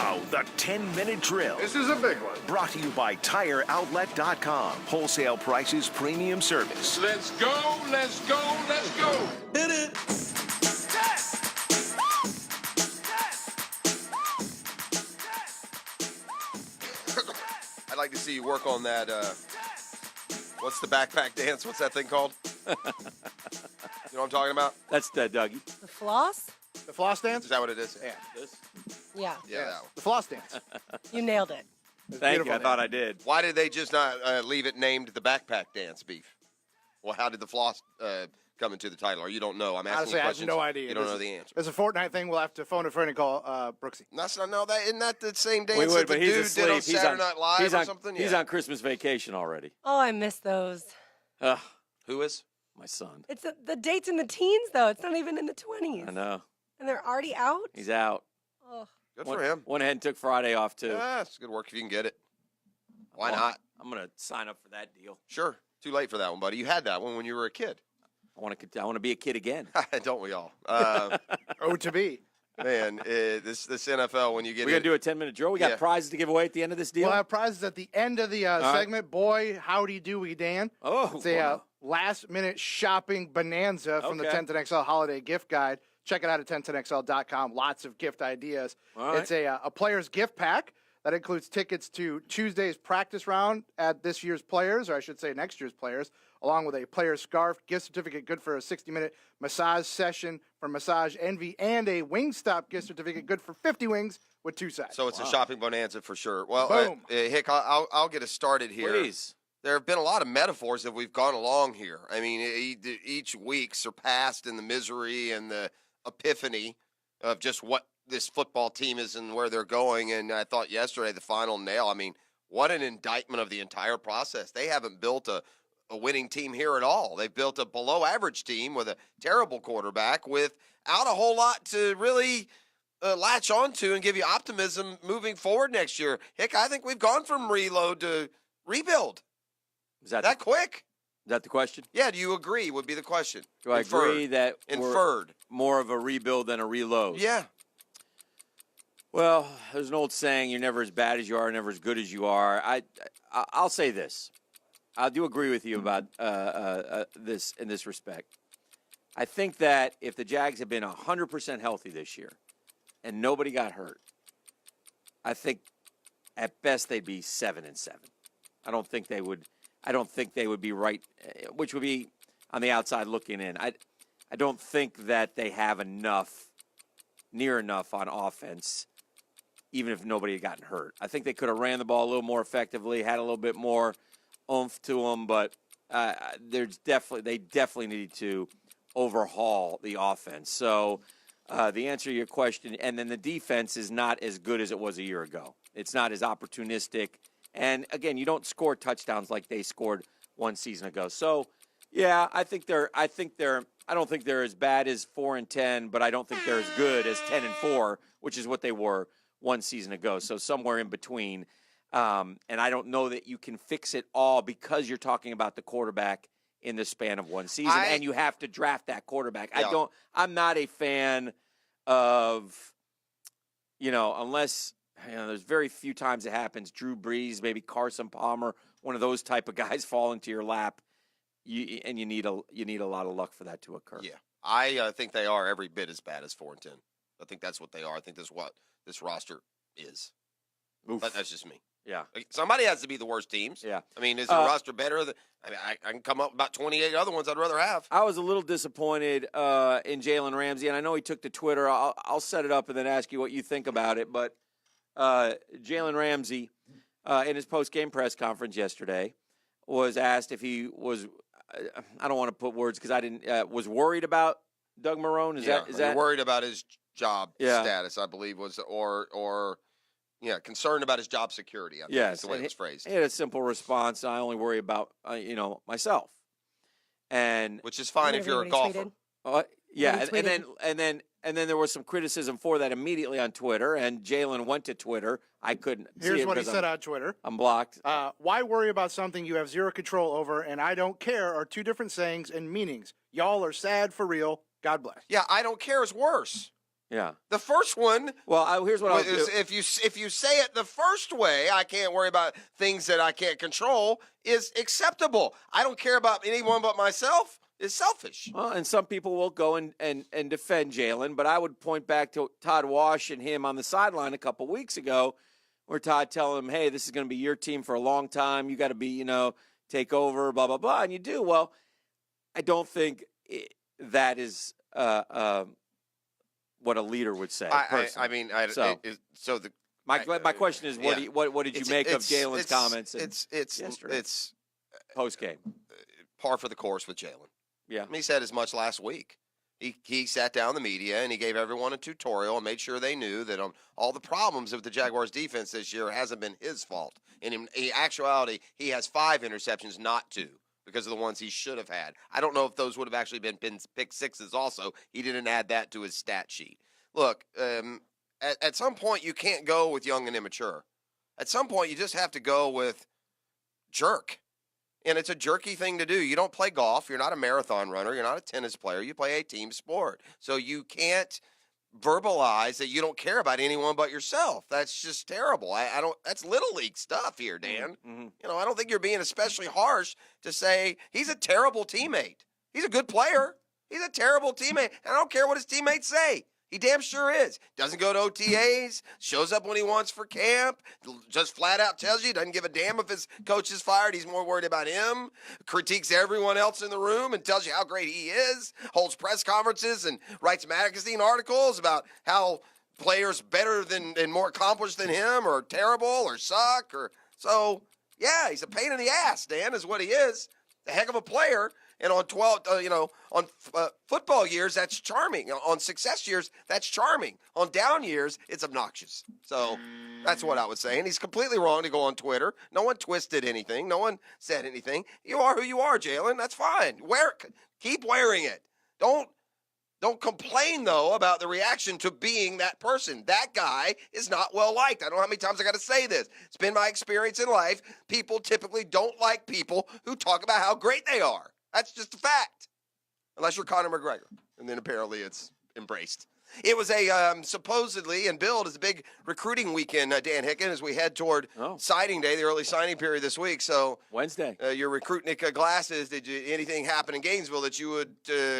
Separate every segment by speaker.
Speaker 1: Now, the 10-minute drill.
Speaker 2: This is a big one.
Speaker 1: Brought to you by TireOutlet.com. Wholesale prices, premium service.
Speaker 2: Let's go, let's go, let's go.
Speaker 3: Hit it.
Speaker 4: I'd like to see you work on that. What's the backpack dance? What's that thing called? You know what I'm talking about?
Speaker 5: That's Dougie.
Speaker 6: The floss?
Speaker 2: The floss dance?
Speaker 4: Is that what it is?
Speaker 2: Yeah.
Speaker 5: This?
Speaker 6: Yeah.
Speaker 4: Yeah, that one.
Speaker 2: The floss dance.
Speaker 6: You nailed it.
Speaker 5: Thank you. I thought I did.
Speaker 4: Why did they just not leave it named the backpack dance, Beef? Well, how did the floss come into the title? Or you don't know? I'm asking
Speaker 2: Honestly,
Speaker 4: you
Speaker 2: I have
Speaker 4: questions.
Speaker 2: no idea.
Speaker 4: You don't know the answer.
Speaker 2: It's a Fortnite thing. We'll have to phone a friend and call Brooksy.
Speaker 4: That's not, no, that isn't that the same dance
Speaker 5: We would,
Speaker 4: that the
Speaker 5: but he's
Speaker 4: dude
Speaker 5: asleep.
Speaker 4: did on
Speaker 5: He's
Speaker 4: Saturday Night Live
Speaker 5: he's
Speaker 4: or
Speaker 5: on,
Speaker 4: something?
Speaker 5: He's
Speaker 4: Yeah.
Speaker 5: on Christmas vacation already.
Speaker 6: Oh, I miss those.
Speaker 4: Who is?
Speaker 5: My son.
Speaker 6: It's the date's in the teens, though. It's not even in the 20s.
Speaker 5: I know.
Speaker 6: And they're already out?
Speaker 5: He's out.
Speaker 6: Oh.
Speaker 4: Good for him.
Speaker 5: Went ahead and took Friday off, too.
Speaker 4: Yeah, it's good work if you can get it. Why
Speaker 5: Well,
Speaker 4: not?
Speaker 5: I'm going to sign up for that deal.
Speaker 4: Sure. Too late for that one, buddy. You had that one when you were a kid.
Speaker 5: I want to be a kid again.
Speaker 4: Don't we all?
Speaker 2: Oh, to be.
Speaker 4: Man, this NFL, when you get
Speaker 5: We're going to do a 10-minute drill. We got prizes to give away at the end of this deal.
Speaker 2: We'll have prizes at the end of the segment. Boy, howdy do we, Dan.
Speaker 5: Oh,
Speaker 2: It's a
Speaker 5: wow.
Speaker 2: last-minute shopping bonanza from the
Speaker 5: Okay.
Speaker 2: 1010XL Holiday Gift Guide. Check it out at 1010XL.com. Lots of gift ideas.
Speaker 5: All right.
Speaker 2: It's a player's gift pack that includes tickets to Tuesday's practice round at this year's Players, or I should say next year's Players, along with a player's scarf, gift certificate good for a 60-minute massage session from Massage Envy, and a Wingstop gift certificate good for 50 wings with 2 sides.
Speaker 4: So it's a shopping bonanza for sure. Well,
Speaker 2: Boom.
Speaker 4: Hick, I'll get us started here.
Speaker 5: Please.
Speaker 4: There have been a lot of metaphors that we've gone along here. I mean, each week surpassed in the misery and the epiphany of just what this football team is and where they're going. And I thought yesterday, the final nail, I mean, what an indictment of the entire process. They haven't built a winning team here at all. They've built a below-average team with a terrible quarterback without a whole lot to really latch onto and give you optimism moving forward next year. Hick, I think we've gone from reload to rebuild.
Speaker 5: Is that
Speaker 4: That quick?
Speaker 5: Is that the question?
Speaker 4: Yeah, do you agree would be the question.
Speaker 5: Do I agree that we're
Speaker 4: Inferred.
Speaker 5: more of a rebuild than a reload?
Speaker 4: Yeah.
Speaker 5: Well, there's an old saying, you're never as bad as you are, never as good as you are. I'll say this. I do agree with you about this in this respect. I think that if the Jags had been 100% healthy this year and nobody got hurt, I think at best they'd be 7-7. I don't think they would be right, which would be on the outside looking in. I don't think that they have near enough on offense, even if nobody had gotten hurt. I think they could have ran the ball a little more effectively, had a little bit more oomph to them, but they definitely need to overhaul the offense. So the answer to your question, and then the defense is not as good as it was a year ago. It's not as opportunistic. And again, you don't score touchdowns like they scored one season ago. So, yeah, I don't think they're as bad as 4-10, but I don't think they're as good as 10-4, which is what they were one season ago. So somewhere in between. And I don't know that you can fix it all because you're talking about the quarterback in the span of one season, and you have to draft that quarterback. Yeah. I'm not a fan of, unless, there's very few times it happens. Drew Brees, maybe Carson Palmer, one of those type of guys fall into your lap. You need a lot of luck for that to occur.
Speaker 4: Yeah. I think they are every bit as bad as 4-10. I think that's what they are. I think that's what this roster is.
Speaker 5: Oof.
Speaker 4: But that's just me.
Speaker 5: Yeah.
Speaker 4: Somebody has to be the worst teams.
Speaker 5: Yeah.
Speaker 4: I mean, is the roster better? I can come up with about 28 other ones I'd rather have.
Speaker 5: I was a little disappointed in Jalen Ramsey, and I know he took to Twitter. I'll set it up and then ask you what you think about it. But Jalen Ramsey, in his post-game press conference yesterday, was asked if he was I don't want to put words because I didn't was worried about Doug Marrone. Is that
Speaker 4: worried about his job status? I believe was or concerned about his job security. I think is the way it was phrased.
Speaker 5: He had a simple response. I only worry about myself, and
Speaker 4: which is fine if you're a golfer.
Speaker 5: And then there was some criticism for that immediately on Twitter, and Jalen went to Twitter. I couldn't.
Speaker 2: Here's what he said on Twitter.
Speaker 5: I'm blocked.
Speaker 2: Why worry about something you have zero control over? And I don't care are two different sayings and meanings. Y'all are sad for real. God bless.
Speaker 4: Yeah, I don't care is worse.
Speaker 5: Yeah.
Speaker 4: The first one.
Speaker 5: Well, here's what I'll do.
Speaker 4: If you say it the first way, I can't worry about things that I can't control, is acceptable. I don't care about anyone but myself is selfish.
Speaker 5: Well, and some people will go and defend Jalen, but I would point back to Todd Wash and him on the sideline a couple weeks ago, where Todd telling him, hey, this is going to be your team for a long time. You got to be, take over, blah, blah, blah. And you do. Well, I don't think that is what a leader would say. My question is, what did you make of Jalen's comments?
Speaker 4: It's
Speaker 5: post game,
Speaker 4: par for the course with Jalen.
Speaker 5: Yeah,
Speaker 4: he said as much last week. He sat down the media and he gave everyone a tutorial and made sure they knew that all the problems of the Jaguars defense this year hasn't been his fault. And in actuality, he has 5 interceptions, not 2, because of the ones he should have had. I don't know if those would have actually been pick sixes also. He didn't add that to his stat sheet. Look, at some point you can't go with young and immature. At some point you just have to go with jerk. And it's a jerky thing to do. You don't play golf. You're not a marathon runner. You're not a tennis player. You play a team sport. So you can't verbalize that you don't care about anyone but yourself. That's just terrible. I don't. That's little league stuff here, Dan. Mm-hmm. I don't think you're being especially harsh to say he's a terrible teammate. He's a good player. He's a terrible teammate. And I don't care what his teammates say. He damn sure is. Doesn't go to OTAs, shows up when he wants for camp, just flat out tells you, doesn't give a damn if his coach is fired. He's more worried about him, critiques everyone else in the room and tells you how great he is, holds press conferences and writes magazine articles about how players better than and more accomplished than him are terrible or suck. So, yeah, he's a pain in the ass, Dan, is what he is. A heck of a player. And on football years, that's charming. On success years, that's charming. On down years, it's obnoxious. So that's what I would say. And he's completely wrong to go on Twitter. No one twisted anything. No one said anything. You are who you are, Jalen. That's fine. Keep wearing it. Don't complain, though, about the reaction to being that person. That guy is not well liked. I don't know how many times I got to say this. It's been my experience in life. People typically don't like people who talk about how great they are. That's just a fact. Unless you're Conor McGregor. And then apparently it's embraced. It was a supposedly and billed as a big recruiting weekend, Dan Hicken, as we head toward signing day, the early signing period this week. So
Speaker 5: Wednesday.
Speaker 4: Your recruiting glasses, anything happen in Gainesville that you would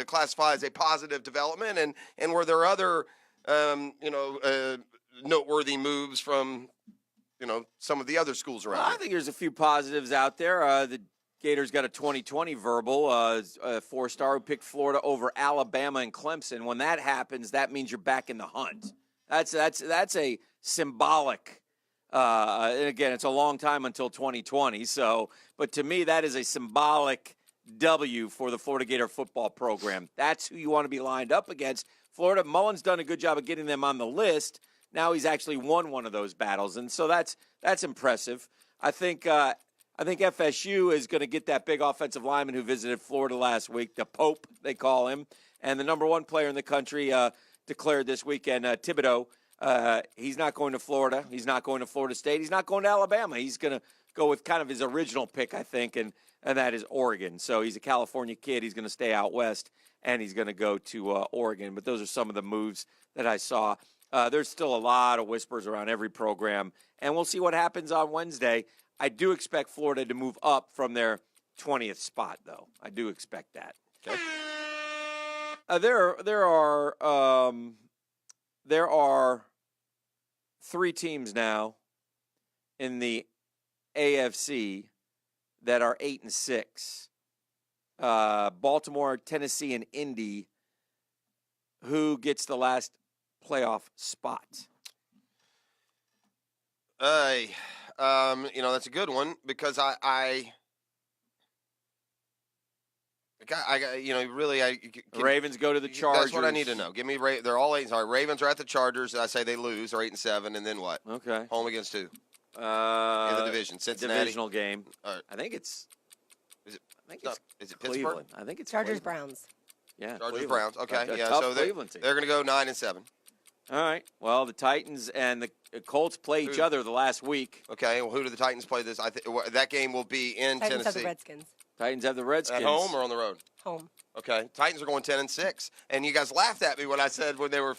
Speaker 4: classify as a positive development? And were there other noteworthy moves from some of the other schools around?
Speaker 5: I think there's a few positives out there. The Gators got a 2020 verbal, a 4-star who picked Florida over Alabama and Clemson. When that happens, that means you're back in the hunt. That's a symbolic. And again, it's a long time until 2020. So, but to me, that is a symbolic W for the Florida Gator football program. That's who you want to be lined up against. Florida, Mullen's done a good job of getting them on the list. Now he's actually won one of those battles, and so that's impressive. I think FSU is going to get that big offensive lineman who visited Florida last week, the Pope, they call him, and the number 1 player in the country declared this weekend, Thibodeau. He's not going to Florida. He's not going to Florida State. He's not going to Alabama. He's going to go with kind of his original pick, I think, and that is Oregon. So he's a California kid. He's going to stay out west, and he's going to go to Oregon. But those are some of the moves that I saw. There's still a lot of whispers around every program, and we'll see what happens on Wednesday. I do expect Florida to move up from their 20th spot, though. I do expect that. Okay. There are 3 teams now in the AFC that are 8-6. Baltimore, Tennessee, and Indy. Who gets the last playoff spot?
Speaker 4: That's a good one because I
Speaker 5: Ravens go to the Chargers.
Speaker 4: That's what I need to know. Give me they're all 8. Sorry, Ravens are at the Chargers. I say they lose. They're 8-7, and then what?
Speaker 5: Okay.
Speaker 4: Home against who? In the division, Cincinnati.
Speaker 5: Divisional game.
Speaker 4: Right.
Speaker 5: I think it's.
Speaker 4: Is it
Speaker 5: Cleveland.
Speaker 4: Pittsburgh?
Speaker 5: I think it's
Speaker 6: Chargers
Speaker 5: Cleveland.
Speaker 6: Browns.
Speaker 5: Yeah.
Speaker 4: Chargers
Speaker 5: Cleveland.
Speaker 4: Browns. Okay. Yeah.
Speaker 5: Tough
Speaker 4: So
Speaker 5: Cleveland team.
Speaker 4: they're going to go 9-7.
Speaker 5: All right. Well, the Titans and the Colts play each other the last week.
Speaker 4: Okay. Well, who do the Titans play this? That game will be in
Speaker 6: Titans
Speaker 4: Tennessee.
Speaker 6: have the Redskins.
Speaker 5: Titans have the Redskins.
Speaker 4: At home or on the road?
Speaker 6: Home.
Speaker 4: Okay. Titans are going 10-6. And you guys laughed at me when I said when they were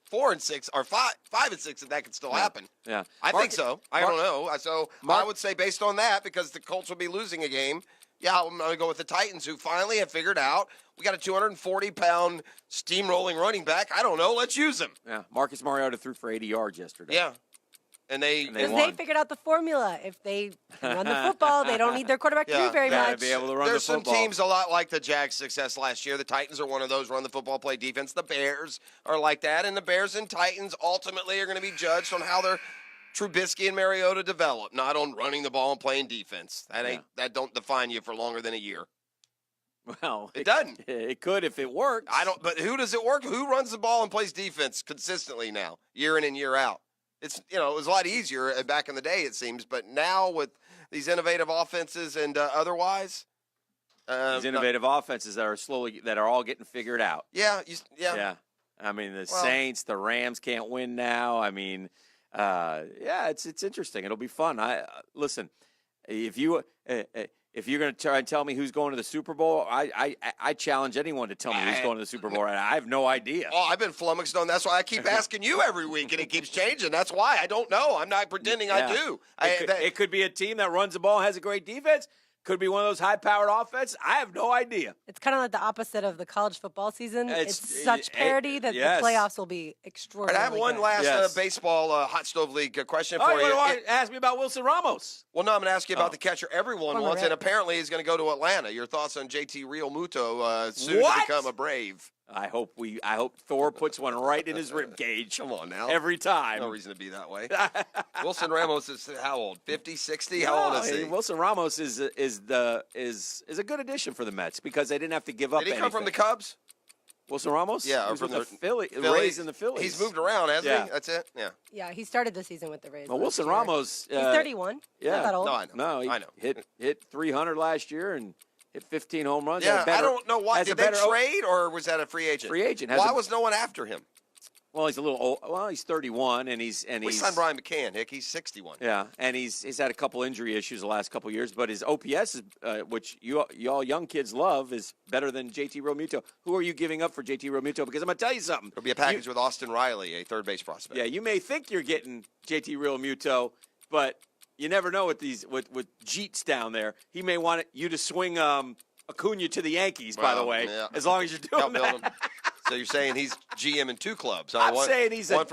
Speaker 4: 4 and 6 or 5 and 6 if that could still happen.
Speaker 5: Yeah.
Speaker 4: I think so. I don't know. So I would say based on that, because the Colts will be losing a game, yeah, I'm going to go with the Titans, who finally have figured out we got a 240-pound steamrolling running back. I don't know. Let's use him.
Speaker 5: Yeah. Marcus Mariota threw for 80 yards yesterday.
Speaker 4: Yeah. And they
Speaker 6: Because they figured out the formula. If they can run the football, they don't need their quarterback to do very much.
Speaker 5: Be able to run
Speaker 4: There's
Speaker 5: the football.
Speaker 4: some teams a lot like the Jags' success last year. The Titans are one of those run the football, play defense. The Bears are like that. And the Bears and Titans ultimately are going to be judged on how their Trubisky and Mariota develop, not on running the ball and playing defense. That don't define you for longer than a year.
Speaker 5: Well,
Speaker 4: it doesn't.
Speaker 5: It could if it works.
Speaker 4: But who does it work? Who runs the ball and plays defense consistently now, year in and year out? It's, it was a lot easier back in the day, it seems, but now with these innovative offenses and otherwise,
Speaker 5: these innovative offenses that are all getting figured out.
Speaker 4: Yeah.
Speaker 5: I mean, the Saints, the Rams can't win now. I mean, it's interesting. It'll be fun. Listen, if you're going to try and tell me who's going to the Super Bowl, I challenge anyone to tell me who's going to the Super Bowl. I have no idea.
Speaker 4: Oh, I've been flummoxed on. That's why I keep asking you every week, and it keeps changing. That's why I don't know. I'm not pretending I do.
Speaker 5: It could be a team that runs the ball and has a great defense. Could be one of those high-powered offenses. I have no idea.
Speaker 6: It's kind of like the opposite of the college football season. It's such parity that the playoffs will be extraordinary.
Speaker 4: I have one last baseball hot stove league question for you.
Speaker 5: Ask me about Wilson Ramos.
Speaker 4: Well, no, I'm going to ask you about the catcher everyone wants, and apparently he's going to go to Atlanta. Your thoughts on JT Realmuto soon to become a Brave?
Speaker 5: I hope Thor puts one right in his rib cage.
Speaker 4: Come on now.
Speaker 5: Every time.
Speaker 4: No reason to be that way. Wilson Ramos is how old? 50, 60? How old is he?
Speaker 5: Wilson Ramos is a good addition for the Mets because they didn't have to give up anything.
Speaker 4: Did he come from the Cubs?
Speaker 5: Wilson Ramos?
Speaker 4: Yeah,
Speaker 5: he was from the Rays and the Phillies.
Speaker 4: He's moved around, hasn't he? That's it? Yeah.
Speaker 6: Yeah, he started the season with the Rays.
Speaker 5: Well, Wilson Ramos.
Speaker 6: He's 31.
Speaker 5: Yeah.
Speaker 6: Not that old.
Speaker 4: No, I know.
Speaker 5: Hit 300 last year and hit 15 home runs.
Speaker 4: Yeah, I don't know why. Did they trade or was that a free agent?
Speaker 5: Free agent.
Speaker 4: Why was no one after him?
Speaker 5: Well, he's a little old. Well, he's 31, and we
Speaker 4: signed Brian McCann. Hick, he's 61.
Speaker 5: Yeah, and he's had a couple injury issues the last couple years, but his OPS is, which you all young kids love, is better than JT Realmuto. Who are you giving up for JT Realmuto? Because I'm gonna tell you something.
Speaker 4: It'll be a package with Austin Riley, a third base prospect.
Speaker 5: Yeah, you may think you're getting JT Realmuto, but you never know with Jeets down there. He may want you to swing Acuna to the Yankees, by the way, as long as you're doing that.
Speaker 4: So you're saying he's GM in two clubs?
Speaker 5: I'm saying he's a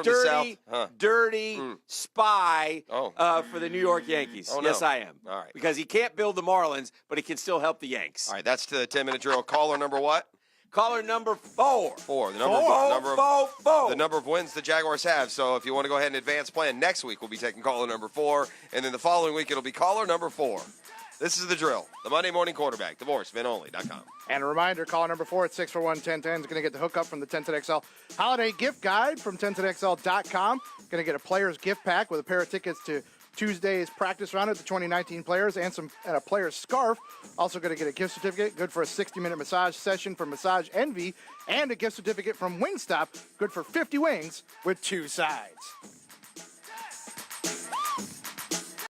Speaker 5: dirty spy for the New York Yankees.
Speaker 4: Oh, no.
Speaker 5: Yes, I am.
Speaker 4: All right.
Speaker 5: Because he can't build the Marlins, but he can still help the Yanks.
Speaker 4: All right, that's the 10-minute drill. Caller number what?
Speaker 5: Caller number 4.
Speaker 4: 4. The number of wins the Jaguars have. So if you want to go ahead and advance plan, next week we'll be taking caller number 4, and then the following week it'll be caller number 4. This is the drill. The Monday Morning Quarterback. DivorceVinOnly.com.
Speaker 2: And a reminder, caller number 4 at 641-1010 is going to get the hookup from the 1010XL Holiday Gift Guide from 1010XL.com. Going to get a player's gift pack with a pair of tickets to Tuesday's practice round at the 2019 players and a player's scarf. Also going to get a gift certificate, good for a 60-minute massage session from Massage Envy, and a gift certificate from Wingstop, good for 50 wings with 2 sides.